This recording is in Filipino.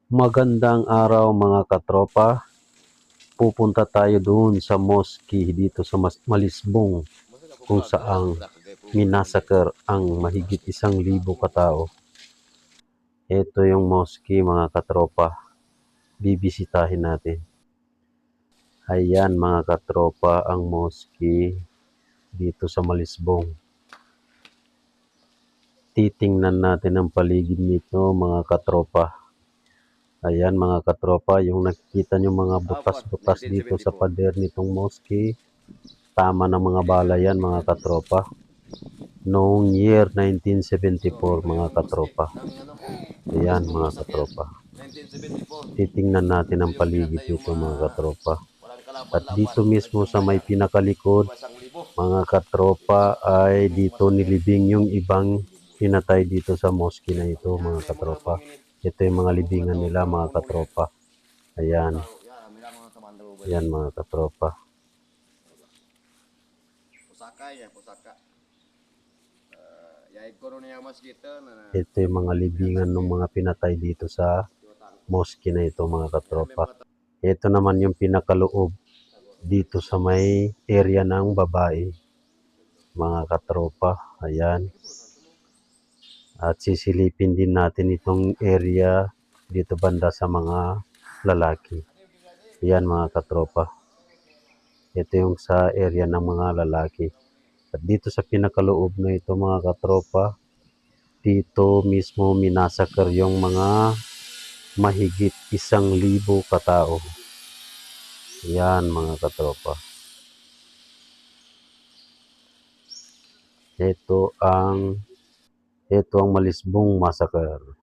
Magandang araw mga katropa. Pupunta tayo doon sa mosque dito sa Malisbong kung saang minasakar ang mahigit 1,000 katao. Ito yung mosque mga katropa. Bibisitahin natin. Ayan mga katropa ang mosque dito sa Malisbong. Titingnan natin ang paligid nito mga katropa. Ayan mga katropa, yung nakikita nyo mga butas-butas dito sa pader nitong mosque, tama ng mga bala yan mga katropa. Noong year 1974 mga katropa. Ayan mga katropa. Titingnan natin ang paligid nito mga katropa. At dito mismo sa may pinakalikod mga katropa ay dito nilibing yung ibang pinatay dito sa mosque na ito mga katropa. Ito yung mga libingan nila mga katropa. Ayan. Ayan mga katropa. Ito yung mga libingan ng mga pinatay dito sa mosque na ito mga katropa. Ito naman yung pinakaloob dito sa may area ng babae mga katropa. Ayan. At sisilipin din natin itong area dito banda sa mga lalaki. Ayan mga katropa. Ito yung sa area ng mga lalaki. At dito sa pinakaloob na ito mga katropa, dito mismo minasakar yung mga mahigit 1,000 katao. Yan mga katropa. Ito ang Malisbong Massacre.